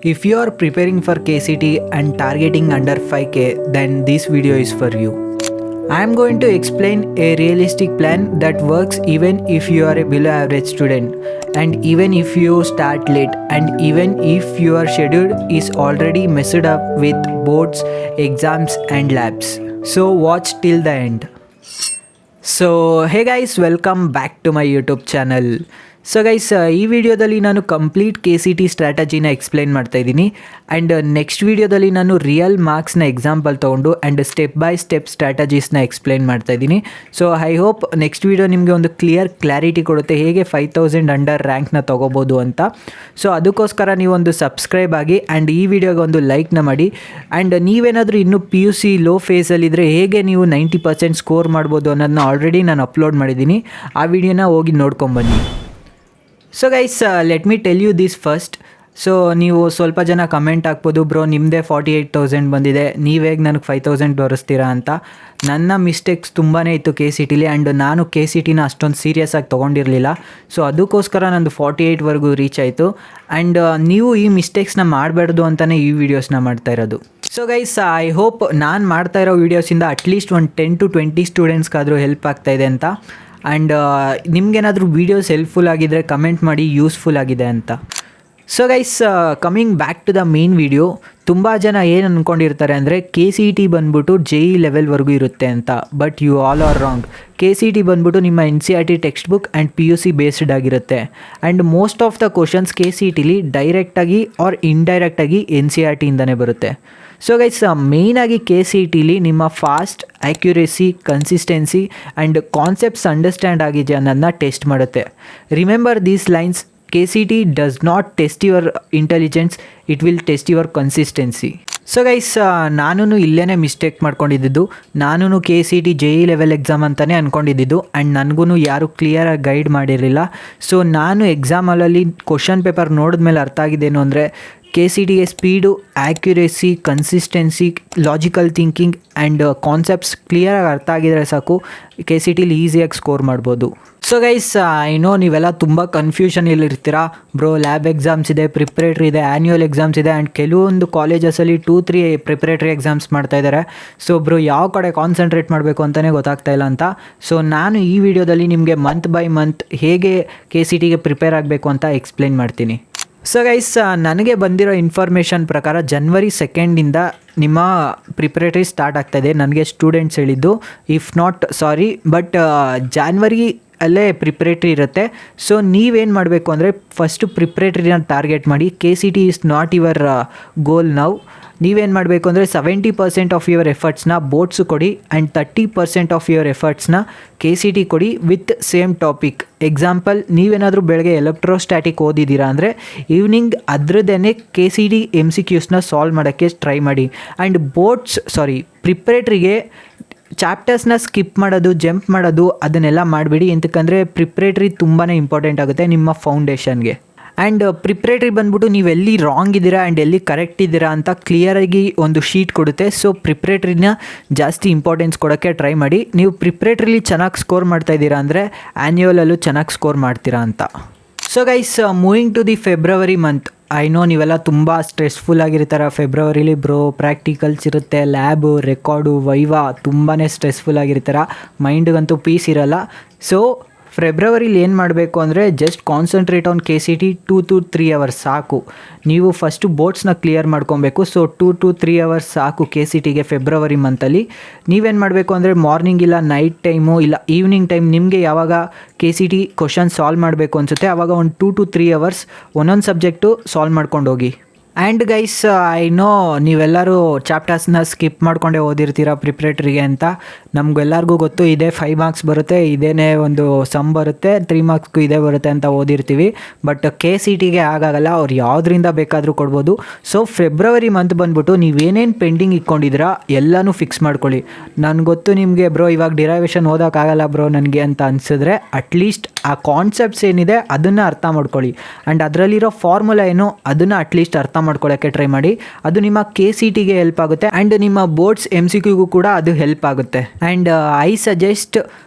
If you are preparing for KCT and targeting under 5k, then this video is for you. I am going to explain a realistic plan that works even if you are a below average student, and even if you start late, and even if your schedule is already messed up with boards, exams and labs. So watch till the end. So hey guys, welcome back to my YouTube channel. So guys, ಈ ವಿಡಿಯೋದಲ್ಲಿ ನಾನು complete KCT ಸ್ಟ್ರಾಟಜಿನ explain ಮಾಡ್ತಾ ಇದ್ದೀನಿ. And next ವಿಡಿಯೋದಲ್ಲಿ ನಾನು real ಮಾರ್ಕ್ಸ್ನ example ತೊಗೊಂಡು and step by step ಸ್ಟ್ರಾಟಜೀಸ್ನ ಎಕ್ಸ್ಪ್ಲೈನ್ ಮಾಡ್ತಾ ಇದ್ದೀನಿ. So I hope next video ನಿಮಗೆ ಒಂದು ಕ್ಲಾರಿಟಿ ಕೊಡುತ್ತೆ ಹೇಗೆ 5000 ಅಂಡರ್ ರ್ಯಾಂಕ್ನ ತೊಗೋಬೋದು ಅಂತ. ಸೊ ಅದಕ್ಕೋಸ್ಕರ ನೀವೊಂದು ಸಬ್ಸ್ಕ್ರೈಬ್ ಆಗಿ ಆ್ಯಂಡ್ ಈ ವಿಡಿಯೋಗೆ ಒಂದು ಲೈಕ್ನ ಮಾಡಿ. ಆ್ಯಂಡ್ ನೀವೇನಾದರೂ ಇನ್ನೂ PUC ಲೋ ಫೇಸಲ್ಲಿದ್ದರೆ ಹೇಗೆ ನೀವು 90% ಸ್ಕೋರ್ ಮಾಡ್ಬೋದು ಅನ್ನೋದನ್ನ ಆಲ್ರೆಡಿ ನಾನು ಅಪ್ಲೋಡ್ ಮಾಡಿದ್ದೀನಿ. ಆ ವಿಡಿಯೋನ ಹೋಗಿ ನೋಡ್ಕೊಂಬನ್ನಿ. So guys, let me tell you this first. So ನೀವು ಸ್ವಲ್ಪ ಜನ ಕಮೆಂಟ್ ಹಾಕ್ಬೋದು, ಬ್ರೋ ನಿಮ್ಮದೇ 48,000 ಬಂದಿದೆ, ನೀವು ಹೇಗೆ ನನಗೆ 5,000 ತೋರಿಸ್ತೀರಾ ಅಂತ. ನನ್ನ ಮಿಸ್ಟೇಕ್ಸ್ ತುಂಬಾ ಇತ್ತು KCTಲಿ, ಆ್ಯಂಡ್ ನಾನು KCTನ ಅಷ್ಟೊಂದು ಸೀರಿಯಸ್ಸಾಗಿ ತೊಗೊಂಡಿರಲಿಲ್ಲ. ಸೊ ಅದಕ್ಕೋಸ್ಕರ ನಂದು 48ವರೆಗೂ ರೀಚ್ ಆಯಿತು. ಆ್ಯಂಡ್ ನೀವು ಈ ಮಿಸ್ಟೇಕ್ಸ್ನ ಮಾಡಬಾರ್ದು ಅಂತಲೇ ಈ ವಿಡಿಯೋಸ್ನ ಮಾಡ್ತಾ ಇರೋದು. ಸೊ ಗೈಸ್, ಐ ಹೋಪ್ ನಾನು ಮಾಡ್ತಾ ಇರೋ ವೀಡಿಯೋಸಿಂದ ಅಟ್ಲೀಸ್ಟ್ ಒಂದು 10 to 20 ಸ್ಟೂಡೆಂಟ್ಸ್ಗಾದರೂ ಹೆಲ್ಪ್ ಆಗ್ತಾಯಿದೆ ಅಂತ. ಆ್ಯಂಡ್ ನಿಮಗೇನಾದರೂ ವೀಡಿಯೋಸ್ ಹೆಲ್ಪ್ಫುಲ್ ಆಗಿದ್ದರೆ ಕಮೆಂಟ್ ಮಾಡಿ ಯೂಸ್ಫುಲ್ ಆಗಿದೆ ಅಂತ. So guys, coming back to the main video. ತುಂಬ ಜನ ಏನು ಅಂದ್ಕೊಂಡಿರ್ತಾರೆ ಅಂದರೆ KCT ಬಂದ್ಬಿಟ್ಟು JE ಲೆವೆಲ್ವರೆಗೂ ಇರುತ್ತೆ ಅಂತ. But you all are wrong. KCT ಬಂದ್ಬಿಟ್ಟು ನಿಮ್ಮ NCERT textbook and PUC based ಆಗಿರುತ್ತೆ. And most of the questions KCTಲಿ ಡೈರೆಕ್ಟಾಗಿ ಆರ್ ಇಂಡೈರೆಕ್ಟಾಗಿ NCERTಯಿಂದನೇ ಬರುತ್ತೆ. ಸೊ ಗೈಸ್, ಮೇಯ್ನಾಗಿ KCTಲಿ ನಿಮ್ಮ fast, accuracy, consistency and concepts understand ಆಗಿದೆ ಅನ್ನೋದನ್ನ ಟೆಸ್ಟ್ ಮಾಡುತ್ತೆ. Remember these lines. KCT does not test your intelligence, it will test your consistency. So guys, ನಾನು ಇಲ್ಲೇ ಮಿಸ್ಟೇಕ್ ಮಾಡ್ಕೊಂಡಿದ್ದು. ನಾನು KCT JE ಲೆವೆಲ್ ಎಕ್ಸಾಮ್ ಅಂತಲೇ ಅಂದ್ಕೊಂಡಿದ್ದು. ಆ್ಯಂಡ್ ನನಗೂ ಯಾರೂ ಕ್ಲಿಯರಾಗಿ ಗೈಡ್ ಮಾಡಿರಲಿಲ್ಲ. ಸೊ ನಾನು ಎಕ್ಸಾಮಲ್ಲಿ ಕ್ವಶನ್ ಪೇಪರ್ ನೋಡಿದ್ಮೇಲೆ ಅರ್ಥ ಆಗಿದ್ದೇನು ಅಂದರೆ KCTಗೆ speed, accuracy, consistency, logical thinking and concepts ಕ್ಲಿಯರಾಗಿ ಅರ್ಥ ಆಗಿದ್ರೆ ಸಾಕು, KCTಲಿ ಈಸಿಯಾಗಿ ಸ್ಕೋರ್ ಮಾಡ್ಬೋದು. ಸೊ ಗೈಸ್, ಏನೋ ನೀವೆಲ್ಲ ತುಂಬ ಕನ್ಫ್ಯೂಷನಲ್ಲಿರ್ತೀರಾ. ಬ್ರೋ ಲ್ಯಾಬ್ ಎಕ್ಸಾಮ್ಸ್ ಇದೆ, ಪ್ರಿಪ್ರೇಟ್ರಿ ಇದೆ, ಆ್ಯನ್ಯುವಲ್ ಎಕ್ಸಾಮ್ಸ್ ಇದೆ, ಆ್ಯಂಡ್ ಕೆಲವೊಂದು ಕಾಲೇಜಸಲ್ಲಿ 2-3 ಪ್ರಿಪ್ರೇಟ್ರಿ ಎಕ್ಸಾಮ್ಸ್ ಮಾಡ್ತಾಯಿದ್ದಾರೆ. ಸೊ ಬ್ರೋ ಯಾವ ಕಡೆ ಕಾನ್ಸಂಟ್ರೇಟ್ ಮಾಡಬೇಕು ಅಂತಲೇ ಗೊತ್ತಾಗ್ತಾ ಇಲ್ಲ ಅಂತ. ಸೊ ನಾನು ಈ ವಿಡಿಯೋದಲ್ಲಿ ನಿಮಗೆ ಮಂತ್ ಬೈ ಮಂತ್ ಹೇಗೆ KCTಗೆ ಪ್ರಿಪೇರ್ ಆಗಬೇಕು ಅಂತ ಎಕ್ಸ್ಪ್ಲೈನ್ ಮಾಡ್ತೀನಿ. ಸೊ ಗೈಸ್, ನನಗೆ ಬಂದಿರೋ ಇನ್ಫಾರ್ಮೇಷನ್ ಪ್ರಕಾರ January 2 ನಿಮ್ಮ ಪ್ರಿಪ್ರೇಟರಿ ಸ್ಟಾರ್ಟ್ ಆಗ್ತಾಯಿದೆ. ನನಗೆ ಸ್ಟೂಡೆಂಟ್ಸ್ ಹೇಳಿದ್ದು, if not sorry but January ಅಲ್ಲೇ ಪ್ರಿಪ್ರೇಟ್ರಿ ಇರುತ್ತೆ. ಸೊ ನೀವೇನು ಮಾಡಬೇಕು ಅಂದರೆ ಫಸ್ಟು ಪ್ರಿಪ್ರೇಟ್ರಿನ ಟಾರ್ಗೆಟ್ ಮಾಡಿ. KCT is not your goal now. ನೀವೇನು ಮಾಡಬೇಕು ಅಂದರೆ 70% ಆಫ್ ಯುವರ್ ಎಫರ್ಟ್ಸ್ನ ಬೋರ್ಡ್ಸು ಕೊಡಿ ಆ್ಯಂಡ್ 30% ಆಫ್ ಯುವರ್ ಎಫರ್ಟ್ಸ್ನ KCT ಕೊಡಿ ವಿತ್ ಸೇಮ್ ಟಾಪಿಕ್. ಎಕ್ಸಾಂಪಲ್, ನೀವೇನಾದರೂ ಬೆಳಗ್ಗೆ ಎಲೆಕ್ಟ್ರೋಸ್ಟ್ಯಾಟಿಕ್ ಓದಿದ್ದೀರಾ ಅಂದರೆ ಈವ್ನಿಂಗ್ ಅದರದ್ದೇ KCT MCQಸ್ನ ಸಾಲ್ವ್ ಮಾಡೋಕ್ಕೆ ಟ್ರೈ ಮಾಡಿ. ಆ್ಯಂಡ್ ಪ್ರಿಪ್ರೇಟ್ರಿಗೆ ಚಾಪ್ಟರ್ಸ್ನ ಸ್ಕಿಪ್ ಮಾಡೋದು, ಜಂಪ್ ಮಾಡೋದು ಅದನ್ನೆಲ್ಲ ಮಾಡಿಬಿಡಿ. ಎಂತಕ್ಕಂದರೆ ಪ್ರಿಪ್ರೇಟ್ರಿ ತುಂಬಾ ಇಂಪಾರ್ಟೆಂಟ್ ಆಗುತ್ತೆ ನಿಮ್ಮ ಫೌಂಡೇಶನ್ಗೆ. ಆ್ಯಂಡ್ ಪ್ರಿಪ್ರೇಟ್ರಿ ಬಂದ್ಬಿಟ್ಟು ನೀವು ಎಲ್ಲಿ ರಾಂಗ್ ಇದ್ದೀರಾ ಆ್ಯಂಡ್ ಎಲ್ಲಿ ಕರೆಕ್ಟ್ ಇದ್ದೀರಾ ಅಂತ ಕ್ಲಿಯರಾಗಿ ಒಂದು ಶೀಟ್ ಕೊಡುತ್ತೆ. ಸೊ ಪ್ರಿಪ್ರೇಟ್ರಿನ ಜಾಸ್ತಿ ಇಂಪಾರ್ಟೆನ್ಸ್ ಕೊಡೋಕ್ಕೆ ಟ್ರೈ ಮಾಡಿ. ನೀವು ಪ್ರಿಪ್ರೇಟ್ರಿಲಿ ಚೆನ್ನಾಗಿ ಸ್ಕೋರ್ ಮಾಡ್ತಾಯಿದ್ದೀರಾ ಅಂದರೆ ಆ್ಯನ್ಯುವಲಲ್ಲೂ ಚೆನ್ನಾಗಿ ಸ್ಕೋರ್ ಮಾಡ್ತೀರಾ ಅಂತ. So guys, moving to the February month. I know ನೀವೆಲ್ಲ ತುಂಬ ಸ್ಟ್ರೆಸ್ಫುಲ್ ಆಗಿರ್ತಾರೆ ಫೆಬ್ರವರಿಲಿ. ಬ್ರೋ ಪ್ರಾಕ್ಟಿಕಲ್ಸ್ ಇರುತ್ತೆ, ಲ್ಯಾಬು, ರೆಕಾರ್ಡು, ವೈವಾ, ತುಂಬಾ ಸ್ಟ್ರೆಸ್ಫುಲ್ ಆಗಿರ್ತಾರೆ. ಮೈಂಡ್ಗಂತೂ ಪೀಸ್ ಇರೋಲ್ಲ. ಸೊ ಫೆಬ್ರವರಿಲಿ ಏನು ಮಾಡಬೇಕು ಅಂದರೆ just concentrate on KCT 2 to 3 hours ಸಾಕು. ನೀವು ಫಸ್ಟು ಬೋರ್ಡ್ಸ್ನ ಕ್ಲಿಯರ್ ಮಾಡ್ಕೊಬೇಕು. ಸೊ 2 to 3 ಅವರ್ಸ್ ಸಾಕು KCTಗೆ ಫೆಬ್ರವರಿ ಮಂತಲ್ಲಿ. ನೀವೇನು ಮಾಡಬೇಕು ಅಂದರೆ ಮಾರ್ನಿಂಗ್ ಇಲ್ಲ ನೈಟ್ ಟೈಮು ಇಲ್ಲ ಈವ್ನಿಂಗ್ ಟೈಮ್ ನಿಮಗೆ ಯಾವಾಗ KCT ಕ್ವಶನ್ ಸಾಲ್ವ್ ಮಾಡಬೇಕು ಅನಿಸುತ್ತೆ ಆವಾಗ ಒಂದು 2 to 3 ಅವರ್ಸ್ ಒಂದೊಂದು ಸಬ್ಜೆಕ್ಟು ಸಾಲ್ವ್ ಮಾಡ್ಕೊಂಡು ಹೋಗಿ. ಆ್ಯಂಡ್ ಗೈಸ್, ಐ ನೋ ನೀವೆಲ್ಲರೂ ಚಾಪ್ಟರ್ಸ್ನ ಸ್ಕಿಪ್ ಮಾಡ್ಕೊಂಡೇ ಓದಿರ್ತೀರ ಪ್ರಿಪ್ರೇಟ್ರಿಗೆ ಅಂತ. ನಮಗೆಲ್ಲರಿಗೂ ಗೊತ್ತು, ಇದೇ 5 ಮಾರ್ಕ್ಸ್ ಬರುತ್ತೆ, ಇದೇ ಒಂದು ಸಮ್ ಬರುತ್ತೆ, 3 ಮಾರ್ಕ್ಸ್ಗೂ ಇದೇ ಬರುತ್ತೆ ಅಂತ ಓದಿರ್ತೀವಿ. ಬಟ್ KCTಗೆ ಆಗಾಗಲ್ಲ, ಅವ್ರು ಯಾವುದರಿಂದ ಬೇಕಾದರೂ ಕೊಡ್ಬೋದು. ಸೊ ಫೆಬ್ರವರಿ ಮಂತ್ ಬಂದ್ಬಿಟ್ಟು ನೀವೇನೇನು ಪೆಂಡಿಂಗ್ ಇಟ್ಕೊಂಡಿದ್ದೀರಾ ಎಲ್ಲನೂ ಫಿಕ್ಸ್ ಮಾಡ್ಕೊಳ್ಳಿ. ನನಗೆ ಗೊತ್ತು ನಿಮಗೆ ಬ್ರೋ ಇವಾಗ ಡಿರೈವೇಷನ್ ಓದೋಕ್ಕಾಗಲ್ಲ ಬ್ರೋ ನನಗೆ ಅಂತ ಅನಿಸಿದ್ರೆ ಅಟ್ಲೀಸ್ಟ್ ಆ ಕಾನ್ಸೆಪ್ಟ್ಸ್ ಏನಿದೆ ಅದನ್ನು ಅರ್ಥ ಮಾಡ್ಕೊಳ್ಳಿ. ಆ್ಯಂಡ್ ಅದರಲ್ಲಿರೋ ಫಾರ್ಮುಲಾ ಏನು ಅದನ್ನು ಅಟ್ಲೀಸ್ಟ್ ಅರ್ಥ ಮಾಡ್ಕೊಳ್ಳೋಕ್ಕೆ ಟ್ರೈ ಮಾಡಿ. ಅದು ನಿಮ್ಮ KCTಗೆ ಹೆಲ್ಪ್ ಆಗುತ್ತೆ ಆ್ಯಂಡ್ ನಿಮ್ಮ ಬೋರ್ಡ್ಸ್ MCQಗೂ ಕೂಡ ಅದು ಹೆಲ್ಪ್ ಆಗುತ್ತೆ. ಆ್ಯಂಡ್ ಐ ಸಜೆಸ್ಟ್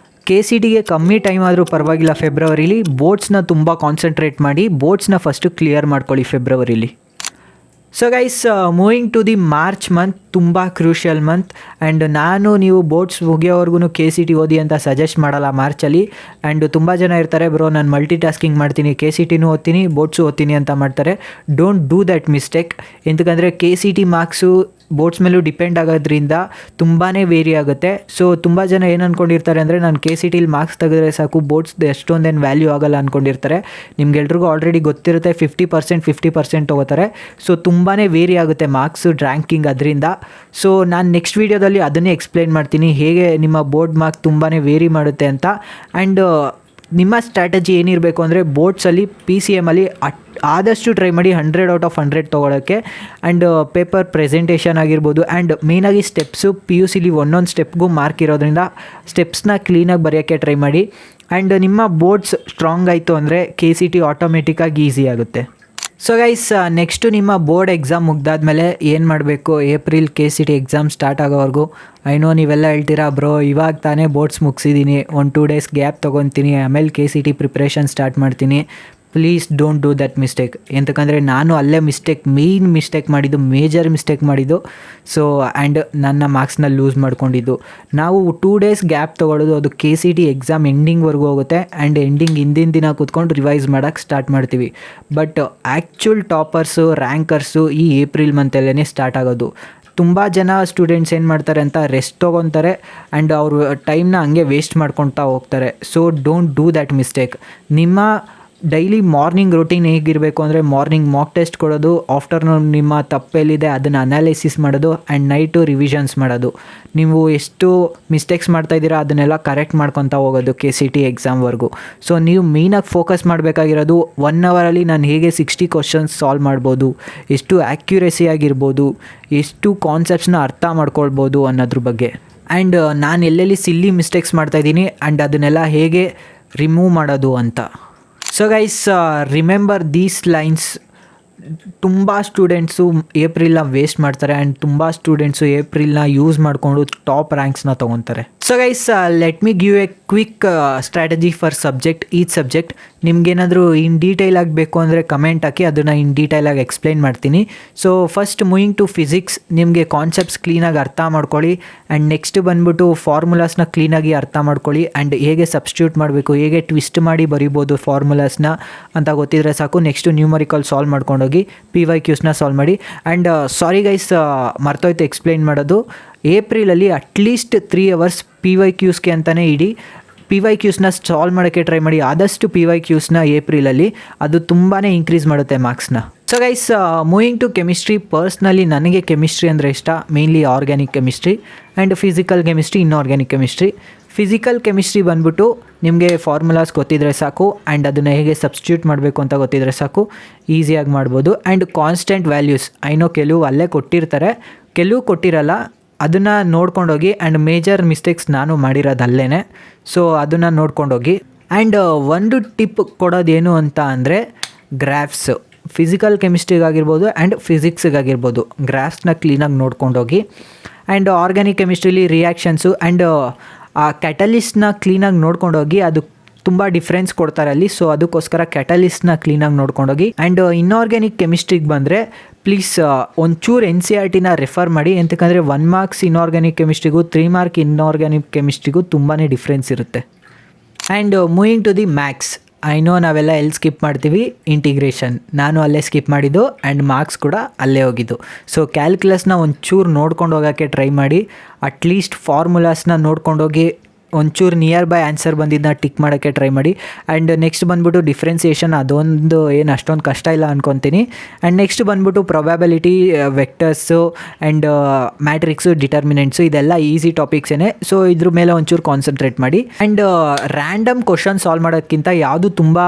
KCTಗೆ ಕಮ್ಮಿ ಟೈಮ್ ಆದರೂ ಪರವಾಗಿಲ್ಲ ಫೆಬ್ರವರಿಲಿ. ಬೋರ್ಡ್ಸ್ನ ತುಂಬ ಕಾನ್ಸಂಟ್ರೇಟ್ ಮಾಡಿ, ಬೋರ್ಡ್ಸ್ನ ಫಸ್ಟು ಕ್ಲಿಯರ್ ಮಾಡ್ಕೊಳ್ಳಿ ಫೆಬ್ರವರಿಲಿ. So guys, moving to the March month, ತುಂಬ ಕ್ರೂಷಿಯಲ್ ಮಂತ್. ಆ್ಯಂಡ್ ನೀವು ಬೋರ್ಡ್ಸ್ ಮುಗಿಯೋವರೆಗೂ KCT ಓದಿ ಅಂತ ಸಜೆಸ್ಟ್ ಮಾಡಲ್ಲ ಮಾರ್ಚಲ್ಲಿ. ಆ್ಯಂಡ್ ತುಂಬ ಜನ ಇರ್ತಾರೆ, ಬ್ರೋ ನಾನು ಮಲ್ಟಿ ಟಾಸ್ಕಿಂಗ್ ಮಾಡ್ತೀನಿ, KCTನೂ ಓದ್ತೀನಿ ಬೋರ್ಡ್ಸು ಓದ್ತೀನಿ ಅಂತ ಮಾಡ್ತಾರೆ. Don't do that mistake. ಎಂತಕ್ಕಂದರೆ KCT ಮಾರ್ಕ್ಸು ಬೋರ್ಡ್ಸ್ ಮೇಲೂ ಡಿಪೆಂಡ್ ಆಗೋದ್ರಿಂದ ತುಂಬಾ ವೇರಿ ಆಗುತ್ತೆ. ಸೊ ತುಂಬ ಜನ ಏನು ಅಂದ್ಕೊಂಡಿರ್ತಾರೆ ಅಂದರೆ ನಾನು KCTಲಿ ಮಾರ್ಕ್ಸ್ ತೆಗೆದ್ರೆ ಸಾಕು, ಬೋರ್ಡ್ಸ್ ಎಷ್ಟೊಂದೇನು ವ್ಯಾಲ್ಯೂ ಆಗೋಲ್ಲ ಅಂದ್ಕೊಂಡಿರ್ತಾರೆ. ನಿಮ್ಗೆಲ್ರಿಗೂ ಆಲ್ರೆಡಿ ಗೊತ್ತಿರುತ್ತೆ 50% ತೊಗೋತಾರೆ. ಸೊ ತುಂಬಾ ವೇರಿ ಆಗುತ್ತೆ ಮಾರ್ಕ್ಸು ರ್ಯಾಂಕಿಂಗ್ ಅದರಿಂದ. ಸೊ ನಾನು ನೆಕ್ಸ್ಟ್ ವೀಡಿಯೋದಲ್ಲಿ ಅದನ್ನೇ ಎಕ್ಸ್ಪ್ಲೈನ್ ಮಾಡ್ತೀನಿ, ಹೇಗೆ ನಿಮ್ಮ ಬೋರ್ಡ್ ಮಾರ್ಕ್ಸ್ ತುಂಬಾ ವೇರಿ ಮಾಡುತ್ತೆ ಅಂತ. ಆ್ಯಂಡ್ ನಿಮ್ಮ ಸ್ಟ್ರಾಟಜಿ ಏನಿರಬೇಕು ಅಂದರೆ ಬೋರ್ಡ್ಸಲ್ಲಿ PCMಲ್ಲಿ ಆದಷ್ಟು ಟ್ರೈ ಮಾಡಿ 100/100 ತೊಗೊಳೋಕ್ಕೆ. ಆ್ಯಂಡ್ ಪೇಪರ್ ಪ್ರೆಸೆಂಟೇಷನ್ ಆಗಿರ್ಬೋದು, ಆ್ಯಂಡ್ ಮೇಯ್ನಾಗಿ ಸ್ಟೆಪ್ಸು PUCಲಿ ಒಂದೊಂದು ಸ್ಟೆಪ್ಗೂ ಮಾರ್ಕ್ ಇರೋದ್ರಿಂದ ಸ್ಟೆಪ್ಸ್ನ ಕ್ಲೀನಾಗಿ ಬರೆಯೋಕ್ಕೆ ಟ್ರೈ ಮಾಡಿ. ಆ್ಯಂಡ್ ನಿಮ್ಮ ಬೋರ್ಡ್ಸ್ ಸ್ಟ್ರಾಂಗ್ ಆಯಿತು ಅಂದರೆ KCT ಆಟೋಮೆಟಿಕ್ಕಾಗಿ ಈಸಿ ಆಗುತ್ತೆ. ಸೊ ಗೈಸ್, ನೆಕ್ಸ್ಟು ನಿಮ್ಮ ಬೋರ್ಡ್ ಎಕ್ಸಾಮ್ ಮುಗ್ದಾದ್ಮೇಲೆ ಏನು ಮಾಡಬೇಕು, ಏಪ್ರಿಲ್ KCT ಎಕ್ಸಾಮ್ ಸ್ಟಾರ್ಟ್ ಆಗೋವರೆಗೂ. ನೀವೆಲ್ಲ ಹೇಳ್ತೀರಾ ಬ್ರೋ ಇವಾಗ ತಾನೇ ಬೋರ್ಡ್ಸ್ ಮುಗಿಸಿದ್ದೀನಿ, 1-2 ಡೇಸ್ ಗ್ಯಾಪ್ ತೊಗೊತೀನಿ, ಆಮೇಲೆ KCT ಪ್ರಿಪ್ರೇಷನ್ ಸ್ಟಾರ್ಟ್ ಮಾಡ್ತೀನಿ. Please don't do that mistake. ಎಂತಕ್ಕಂದರೆ ನಾನು ಅಲ್ಲೇ ಮೇಯ್ನ್ ಮಿಸ್ಟೇಕ್ ಮಾಡಿದ್ದು, ಮೇಜರ್ ಮಿಸ್ಟೇಕ್ ಮಾಡಿದ್ದು. ಸೊ ಆ್ಯಂಡ್ ನನ್ನ ಮಾರ್ಕ್ಸ್ನ ಲೂಸ್ ಮಾಡ್ಕೊಂಡಿದ್ದು. ನಾವು 2 ಡೇಸ್ ಗ್ಯಾಪ್ ತೊಗೊಳೋದು, ಅದು KCT ಎಕ್ಸಾಮ್ ಎಂಡಿಂಗ್ವರೆಗೂ ಹೋಗುತ್ತೆ. ಆ್ಯಂಡ್ ಎಂಡಿಂಗ್ ಹಿಂದಿನ ದಿನ ಕೂತ್ಕೊಂಡು ರಿವೈಸ್ ಮಾಡೋಕ್ಕೆ ಸ್ಟಾರ್ಟ್ ಮಾಡ್ತೀವಿ. ಬಟ್ ಆ್ಯಕ್ಚುಲ್ ಟಾಪರ್ಸು, ರ್ಯಾಂಕರ್ಸು ಈ ಏಪ್ರಿಲ್ ಮಂತಲ್ಲೇ ಸ್ಟಾರ್ಟ್ ಆಗೋದು. ತುಂಬ ಜನ ಸ್ಟೂಡೆಂಟ್ಸ್ ಏನು ಮಾಡ್ತಾರೆ ಅಂತ ರೆಸ್ಟ್ ತೊಗೊತಾರೆ ಆ್ಯಂಡ್ ಅವರು ಟೈಮ್ನ ಹಂಗೆ ವೇಸ್ಟ್ ಮಾಡ್ಕೊತಾ ಹೋಗ್ತಾರೆ. So don't do that mistake. ನಿಮ್ಮ ಡೈಲಿ ಮಾರ್ನಿಂಗ್ ರೂಟೀನ್ ಹೇಗಿರಬೇಕು ಅಂದರೆ, ಮಾರ್ನಿಂಗ್ ಮಾಕ್ ಟೆಸ್ಟ್ ಕೊಡೋದು, ಆಫ್ಟರ್ನೂನ್ ನಿಮ್ಮ ತಪ್ಪೆಲ್ಲಿದೆ ಅದನ್ನು ಅನಾಲಿಸಿಸ್ ಮಾಡೋದು, ಆ್ಯಂಡ್ ನೈಟು ರಿವಿಷನ್ಸ್ ಮಾಡೋದು. ನೀವು ಎಷ್ಟು ಮಿಸ್ಟೇಕ್ಸ್ ಮಾಡ್ತಾಯಿದ್ದೀರಾ ಅದನ್ನೆಲ್ಲ ಕರೆಕ್ಟ್ ಮಾಡ್ಕೊತಾ ಹೋಗೋದು KCT ಎಕ್ಸಾಮ್ವರೆಗೂ. ಸೊ ನೀವು ಮೇಯ್ನಾಗಿ ಫೋಕಸ್ ಮಾಡಬೇಕಾಗಿರೋದು 1 ಅವರಲ್ಲಿ ನಾನು ಹೇಗೆ 60 ಕ್ವಶನ್ಸ್ ಸಾಲ್ವ್ ಮಾಡ್ಬೋದು, ಎಷ್ಟು ಆ್ಯಕ್ಯುರೇಸಿ ಆಗಿರ್ಬೋದು, ಎಷ್ಟು ಕಾನ್ಸೆಪ್ಟ್ಸ್ನ ಅರ್ಥ ಮಾಡ್ಕೊಳ್ಬೋದು ಅನ್ನೋದ್ರ ಬಗ್ಗೆ. ಆ್ಯಂಡ್ ನಾನು ಎಲ್ಲೆಲ್ಲಿ ಸಿಲ್ಲಿ ಮಿಸ್ಟೇಕ್ಸ್ ಮಾಡ್ತಾಯಿದ್ದೀನಿ ಆ್ಯಂಡ್ ಅದನ್ನೆಲ್ಲ ಹೇಗೆ ರಿಮೂವ್ ಮಾಡೋದು ಅಂತ. So guys, remember these lines. ತುಂಬ ಸ್ಟೂಡೆಂಟ್ಸು ಏಪ್ರಿಲ್ನ ವೇಸ್ಟ್ ಮಾಡ್ತಾರೆ ಆ್ಯಂಡ್ ತುಂಬ ಸ್ಟೂಡೆಂಟ್ಸು ಏಪ್ರಿಲ್ನ ಯೂಸ್ ಮಾಡಿಕೊಂಡು ಟಾಪ್ ರ್ಯಾಂಕ್ಸ್ನ ತೊಗೊತಾರೆ. So guys, let me give a quick strategy for each subject. ನಿಮ್ಗೇನಾದರೂ ಇನ್ ಡೀಟೇಲ್ ಆಗಬೇಕು ಅಂದರೆ ಕಮೆಂಟ್ ಹಾಕಿ, ಅದನ್ನು ಇನ್ ಡೀಟೇಲಾಗಿ ಎಕ್ಸ್ಪ್ಲೈನ್ ಮಾಡ್ತೀನಿ. So first moving to physics, ನಿಮಗೆ ಕಾನ್ಸೆಪ್ಟ್ಸ್ ಕ್ಲೀನಾಗಿ ಅರ್ಥ ಮಾಡ್ಕೊಳ್ಳಿ. ಆ್ಯಂಡ್ ನೆಕ್ಸ್ಟ್ ಬಂದ್ಬಿಟ್ಟು ಫಾರ್ಮುಲಾಸ್ನ ಕ್ಲೀನಾಗಿ ಅರ್ಥ ಮಾಡ್ಕೊಳ್ಳಿ. ಆ್ಯಂಡ್ ಹೇಗೆ ಸಬ್ಸ್ಟಿಟ್ಯೂಟ್ ಮಾಡಬೇಕು, ಹೇಗೆ ಟ್ವಿಸ್ಟ್ ಮಾಡಿ ಬರಿಬೋದು ಫಾರ್ಮುಲಾಸ್ನ ಅಂತ ಗೊತ್ತಿದ್ರೆ ಸಾಕು. ನೆಕ್ಸ್ಟು ನ್ಯೂಮರಿಕಲ್ ಸಾಲ್ವ್ ಮಾಡ್ಕೊಂಡೋಗಿ PYQsನ ಸಾಲ್ವ್ ಮಾಡಿ. ಆ್ಯಂಡ್ ಸಾರಿ ಗೈಸ್, ಮರ್ತೋಯ್ತು ಎಕ್ಸ್ಪ್ಲೈನ್ ಮಾಡೋದು. ಏಪ್ರಿಲಲ್ಲಿ ಅಟ್ಲೀಸ್ಟ್ 3 ಅವರ್ಸ್ PYQsಗೆ ಅಂತಲೇ ಇಡಿ. PYQsನ ಸಾಲ್ವ್ ಮಾಡೋಕ್ಕೆ ಟ್ರೈ ಮಾಡಿ. ಆದಷ್ಟು PYQsನ ಏಪ್ರಿಲಲ್ಲಿ, ಅದು ತುಂಬಾ ಇನ್ಕ್ರೀಸ್ ಮಾಡುತ್ತೆ ಮಾರ್ಕ್ಸ್ನ. So guys, moving to chemistry. Personally ನನಗೆ ಕೆಮಿಸ್ಟ್ರಿ ಅಂದರೆ ಇಷ್ಟ, mainly organic chemistry and physical chemistry, inorganic chemistry. Physical chemistry ಬಂದ್ಬಿಟ್ಟು ನಿಮಗೆ ಫಾರ್ಮುಲಾಸ್ ಗೊತ್ತಿದ್ರೆ ಸಾಕು ಆ್ಯಂಡ್ ಅದನ್ನು ಹೇಗೆ ಸಬ್ಸ್ಟಿಟ್ಯೂಟ್ ಮಾಡಬೇಕು ಅಂತ ಗೊತ್ತಿದ್ರೆ ಸಾಕು, ಈಸಿಯಾಗಿ ಮಾಡ್ಬೋದು. ಆ್ಯಂಡ್ ಕಾನ್ಸ್ಟೆಂಟ್ ವ್ಯಾಲ್ಯೂಸ್, ಕೆಲವು ಅಲ್ಲೇ ಕೊಟ್ಟಿರ್ತಾರೆ, ಕೆಲವು ಕೊಟ್ಟಿರಲ್ಲ, ಅದನ್ನು ನೋಡ್ಕೊಂಡೋಗಿ. ಆ್ಯಂಡ್ ಮೇಜರ್ ಮಿಸ್ಟೇಕ್ಸ್ ನಾನು ಮಾಡಿರೋದು ಅಲ್ಲೇ, ಸೊ ಅದನ್ನು ನೋಡ್ಕೊಂಡೋಗಿ. ಆ್ಯಂಡ್ ಒಂದು ಟಿಪ್ ಕೊಡೋದೇನು ಅಂತ ಅಂದರೆ, ಗ್ರಾಫ್ಸ್ ಫಿಸಿಕಲ್ ಕೆಮಿಸ್ಟ್ರಿಗಾಗಿರ್ಬೋದು ಆ್ಯಂಡ್ ಫಿಸಿಕ್ಸ್ಗಾಗಿರ್ಬೋದು, ಗ್ರಾಫ್ಸ್ನ ಕ್ಲೀನಾಗಿ ನೋಡ್ಕೊಂಡೋಗಿ. ಆ್ಯಂಡ್ ಆರ್ಗ್ಯಾನಿಕ್ ಕೆಮಿಸ್ಟ್ರಿಲಿ ರಿಯಾಕ್ಷನ್ಸು ಆ್ಯಂಡ್ ಆ ಕ್ಯಾಟಲಿಸ್ಟ್ನ ಕ್ಲೀನಾಗಿ ನೋಡ್ಕೊಂಡೋಗಿ, ಅದು ತುಂಬ ಡಿಫ್ರೆನ್ಸ್ ಕೊಡ್ತಾರೆ ಅಲ್ಲಿ. ಸೊ ಅದಕ್ಕೋಸ್ಕರ ಕ್ಯಾಟಲಿಸ್ಟ್ನ ಕ್ಲೀನಾಗಿ ನೋಡ್ಕೊಂಡೋಗಿ. ಆ್ಯಂಡ್ ಇನ್ಆರ್ಗ್ಯಾನಿಕ್ ಕೆಮಿಸ್ಟ್ರಿಗೆ ಬಂದರೆ ಪ್ಲೀಸ್ ಒಂಚೂರು NCERTನ ರೆಫರ್ ಮಾಡಿ. ಎಂತಕ್ಕಂದರೆ 1 ಮಾರ್ಕ್ಸ್ ಇನ್ಆರ್ಗ್ಯಾನಿಕ್ ಕೆಮಿಸ್ಟ್ರಿಗೂ 3 ಮಾರ್ಕ್ ಇನ್ಆರ್ಗ್ಯಾನಿಕ್ ಕೆಮಿಸ್ಟ್ರಿಗೂ ತುಂಬಾ ಡಿಫ್ರೆನ್ಸ್ ಇರುತ್ತೆ. And moving to the maths, ನಾವೆಲ್ಲ ಎಲ್ಲಿ ಸ್ಕಿಪ್ ಮಾಡ್ತೀವಿ, ಇಂಟಿಗ್ರೇಷನ್. ನಾನು ಅಲ್ಲೇ ಸ್ಕಿಪ್ ಮಾಡಿದ್ದು ಆ್ಯಂಡ್ ಮಾರ್ಕ್ಸ್ ಕೂಡ ಅಲ್ಲೇ ಹೋಗಿದ್ದು. ಸೊ ಕ್ಯಾಲ್ಕುಲಸ್ನ ಒಂಚೂರು ನೋಡ್ಕೊಂಡು ಹೋಗೋಕ್ಕೆ ಟ್ರೈ ಮಾಡಿ. ಅಟ್ಲೀಸ್ಟ್ ಫಾರ್ಮುಲಾಸ್ನ ನೋಡ್ಕೊಂಡೋಗಿ ಒಂಚೂರು ನಿಯರ್ ಬೈ ಆನ್ಸರ್ ಬಂದಿದ್ದನ್ನ ಟಿಕ್ ಮಾಡೋಕ್ಕೆ ಟ್ರೈ ಮಾಡಿ. ಆ್ಯಂಡ್ ನೆಕ್ಸ್ಟ್ ಬಂದ್ಬಿಟ್ಟು ಡಿಫ್ರೆನ್ಸಿಯೇಷನ್, ಅದೊಂದು ಏನು ಅಷ್ಟೊಂದು ಕಷ್ಟ ಇಲ್ಲ ಅಂದ್ಕೊತೀನಿ. ಆ್ಯಂಡ್ ನೆಕ್ಸ್ಟ್ ಬಂದ್ಬಿಟ್ಟು ಪ್ರೊಬ್ಯಾಬಿಲಿಟಿ, ವೆಕ್ಟರ್ಸು ಆ್ಯಂಡ್ ಮ್ಯಾಟ್ರಿಕ್ಸು, ಡಿಟರ್ಮಿನೆಂಟ್ಸು, ಇದೆಲ್ಲ ಈಸಿ ಟಾಪಿಕ್ಸೇ. ಸೊ ಇದ್ರ ಮೇಲೆ ಒಂಚೂರು ಕಾನ್ಸಂಟ್ರೇಟ್ ಮಾಡಿ. ಆ್ಯಂಡ್ ರ್ಯಾಂಡಮ್ ಕ್ವಶನ್ ಸಾಲ್ವ್ ಮಾಡೋಕ್ಕಿಂತ ಯಾವುದು ತುಂಬ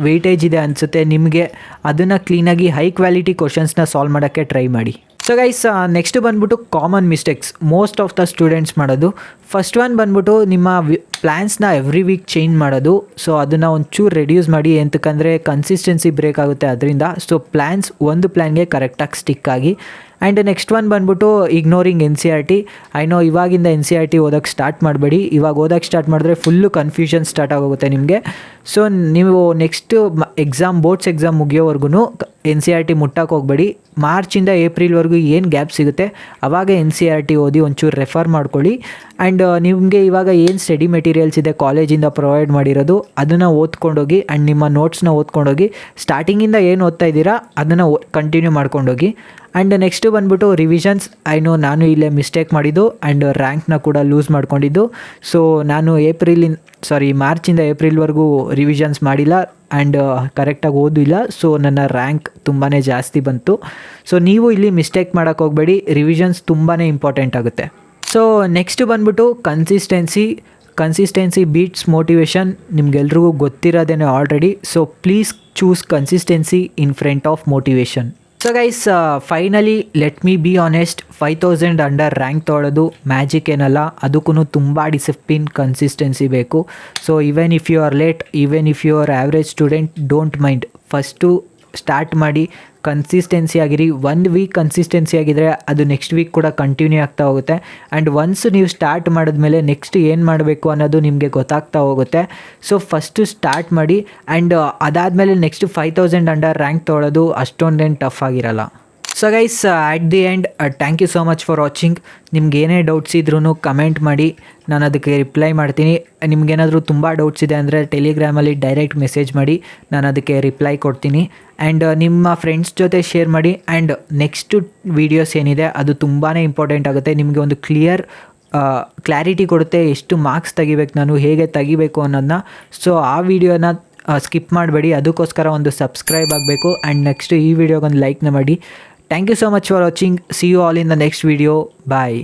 ವೆಯ್ಟೇಜ್ ಇದೆ ಅನಿಸುತ್ತೆ ನಿಮಗೆ, ಅದನ್ನು ಕ್ಲೀನಾಗಿ ಹೈ ಕ್ವಾಲಿಟಿ ಕ್ವಶನ್ಸ್ನ ಸಾಲ್ವ್ ಮಾಡೋಕ್ಕೆ ಟ್ರೈ ಮಾಡಿ. ಸೊ ಗೈಸ್, ನೆಕ್ಸ್ಟ್ ಬಂದ್ಬಿಟ್ಟು common mistakes most of the students ಮಾಡೋದು. ಫಸ್ಟ್ ಒನ್ ಬಂದ್ಬಿಟ್ಟು ನಿಮ್ಮ ಪ್ಲ್ಯಾನ್ಸ್ನ ಎವ್ರಿ ವೀಕ್ ಚೇಂಜ್ ಮಾಡೋದು. ಸೊ ಅದನ್ನು ಒಂಚೂರು ರೆಡ್ಯೂಸ್ ಮಾಡಿ, ಎಂತಕ್ಕಂದರೆ ಕನ್ಸಿಸ್ಟೆನ್ಸಿ ಬ್ರೇಕ್ ಆಗುತ್ತೆ ಅದರಿಂದ. ಸೊ ಒಂದು ಪ್ಲ್ಯಾನ್ಗೆ ಕರೆಕ್ಟಾಗಿ ಸ್ಟಿಕ್ ಆಗಿ. ಆ್ಯಂಡ್ ನೆಕ್ಸ್ಟ್ ಒನ್ ಬಂದ್ಬಿಟ್ಟು ಇಗ್ನೋರಿಂಗ್ NCERT. ಐ ನೋ ಇವಾಗಿಂದ NCERT ಓದೋಕ್ಕೆ ಸ್ಟಾರ್ಟ್ ಮಾಡಬೇಡಿ. ಇವಾಗ ಓದೋಕ್ಕೆ ಸ್ಟಾರ್ಟ್ ಮಾಡಿದ್ರೆ ಫುಲ್ಲು ಕನ್ಫ್ಯೂಷನ್ ಸ್ಟಾರ್ಟ್ ಆಗೋಗುತ್ತೆ ನಿಮಗೆ. ಸೊ ನೀವು ನೆಕ್ಸ್ಟ್ ಬೋರ್ಡ್ಸ್ ಎಕ್ಸಾಮ್ ಮುಗಿಯೋವರೆಗೂ NCERT ಮುಟ್ಟಕ್ಕೆ ಹೋಗಬೇಡಿ. ಮಾರ್ಚಿಂದ ಏಪ್ರಿಲ್ವರೆಗೂ ಏನು ಗ್ಯಾಪ್ ಸಿಗುತ್ತೆ ಆವಾಗ NCERT ಓದಿ ಒಂಚೂರು ರೆಫರ್ ಮಾಡ್ಕೊಳ್ಳಿ. ಆ್ಯಂಡ್ ನಿಮಗೆ ಇವಾಗ ಏನು ಸ್ಟಡಿ ಮೆಟೀರಿಯಲ್ಸ್ ಇದೆ ಕಾಲೇಜಿಂದ ಪ್ರೊವೈಡ್ ಮಾಡಿರೋದು ಅದನ್ನು ಓದ್ಕೊಂಡೋಗಿ. ಆ್ಯಂಡ್ ನಿಮ್ಮ ನೋಟ್ಸ್ನ ಓದ್ಕೊಂಡೋಗಿ. ಸ್ಟಾರ್ಟಿಂಗಿಂದ ಏನು ಓದ್ತಾ ಇದ್ದೀರಾ ಅದನ್ನು ಕಂಟಿನ್ಯೂ ಮಾಡ್ಕೊಂಡೋಗಿ. ಆ್ಯಂಡ್ ನೆಕ್ಸ್ಟ್ ಬಂದ್ಬಿಟ್ಟು ರಿವಿಷನ್ಸ್. ನಾನು ಇಲ್ಲೇ ಮಿಸ್ಟೇಕ್ ಮಾಡಿದ್ದು ಆ್ಯಂಡ್ ರ್ಯಾಂಕ್ನ ಕೂಡ ಲೂಸ್ ಮಾಡ್ಕೊಂಡಿದ್ದು. ಸೊ ನಾನು ಮಾರ್ಚಿಂದ ಏಪ್ರಿಲ್ವರೆಗೂ ರಿವಿಷನ್ಸ್ ಮಾಡಿಲ್ಲ ಆ್ಯಂಡ್ ಕರೆಕ್ಟಾಗಿ ಓದಿಲ್ಲ. ಸೊ ನನ್ನ ರ್ಯಾಂಕ್ ತುಂಬಾ ಜಾಸ್ತಿ ಬಂತು. ಸೊ ನೀವು ಇಲ್ಲಿ ಮಿಸ್ಟೇಕ್ ಮಾಡೋಕ್ಕೆ ಹೋಗಬೇಡಿ, ರಿವಿಷನ್ಸ್ ತುಂಬಾ ಇಂಪಾರ್ಟೆಂಟ್ ಆಗುತ್ತೆ. ಸೊ ನೆಕ್ಸ್ಟ್ ಬಂದ್ಬಿಟ್ಟು ಕನ್ಸಿಸ್ಟೆನ್ಸಿ ಬೀಟ್ಸ್ ಮೋಟಿವೇಶನ್. ನಿಮ್ಗೆಲ್ರಿಗೂ ಗೊತ್ತಿರೋದೇನೆ already. So please choose consistency in front of motivation. So guys, finally let me be honest, 5000 under rank ತೊಗೊಳ್ಳೋದು ಮ್ಯಾಜಿಕ್ ಏನಲ್ಲ. ಅದಕ್ಕೂ ತುಂಬ ಡಿಸಿಪ್ಲಿನ್, ಕನ್ಸಿಸ್ಟೆನ್ಸಿ ಬೇಕು. So even if you are late, even if you are average student, don't mind. First start ಮಾಡಿ, consistency ಆಗಿರಿ. 1 weak consistency ಆಗಿದ್ದರೆ ಅದು next week ಕೂಡ ಕಂಟಿನ್ಯೂ ಆಗ್ತಾ ಹೋಗುತ್ತೆ. ಆ್ಯಂಡ್ ಒನ್ಸ್ ನೀವು ಸ್ಟಾರ್ಟ್ ಮಾಡಿದ್ಮೇಲೆ ನೆಕ್ಸ್ಟ್ ಏನು ಮಾಡಬೇಕು ಅನ್ನೋದು ನಿಮಗೆ ಗೊತ್ತಾಗ್ತಾ ಹೋಗುತ್ತೆ. ಸೊ ಫಸ್ಟು ಸ್ಟಾರ್ಟ್ ಮಾಡಿ. ಆ್ಯಂಡ್ ಅದಾದಮೇಲೆ ನೆಕ್ಸ್ಟ್ 5000 ಅಂಡರ್ ರ್ಯಾಂಕ್ ತೊಗೊಳ್ಳೋದು ಅಷ್ಟೊಂದೇನು ಟಫ್ ಆಗಿರಲ್ಲ. So guys, at the end, thank you so much for watching. ನಿಮ್ಗೆ ಏನೇ ಡೌಟ್ಸ್ ಇದ್ರೂ ಕಮೆಂಟ್ ಮಾಡಿ, ನಾನು ಅದಕ್ಕೆ ರಿಪ್ಲೈ ಮಾಡ್ತೀನಿ. ನಿಮ್ಗೇನಾದರೂ ತುಂಬ ಡೌಟ್ಸ್ ಇದೆ ಅಂದರೆ ಟೆಲಿಗ್ರಾಮಲ್ಲಿ ಡೈರೆಕ್ಟ್ ಮೆಸೇಜ್ ಮಾಡಿ, ನಾನು ಅದಕ್ಕೆ ರಿಪ್ಲೈ ಕೊಡ್ತೀನಿ. ಆ್ಯಂಡ್ ನಿಮ್ಮ ಫ್ರೆಂಡ್ಸ್ ಜೊತೆ ಶೇರ್ ಮಾಡಿ. ಆ್ಯಂಡ್ ನೆಕ್ಸ್ಟ್ ವೀಡಿಯೋಸ್ ಏನಿದೆ ಅದು ತುಂಬಾ ಇಂಪಾರ್ಟೆಂಟ್ ಆಗುತ್ತೆ. ನಿಮಗೆ ಒಂದು ಕ್ಲಾರಿಟಿ ಕೊಡುತ್ತೆ ಎಷ್ಟು ಮಾರ್ಕ್ಸ್ ತೆಗಿಬೇಕು, ನಾನು ಹೇಗೆ ತೆಗಿಬೇಕು ಅನ್ನೋದನ್ನ. ಸೊ ಆ ವಿಡಿಯೋನ ಸ್ಕಿಪ್ ಮಾಡಬೇಡಿ. ಅದಕ್ಕೋಸ್ಕರ ಒಂದು ಸಬ್ಸ್ಕ್ರೈಬ್ ಆಗಬೇಕು. ಆ್ಯಂಡ್ ನೆಕ್ಸ್ಟ್ ಈ ವಿಡಿಯೋಗೊಂದು ಲೈಕ್ನ ಮಾಡಿ. Thank you so much for watching. See you all in the next video. Bye.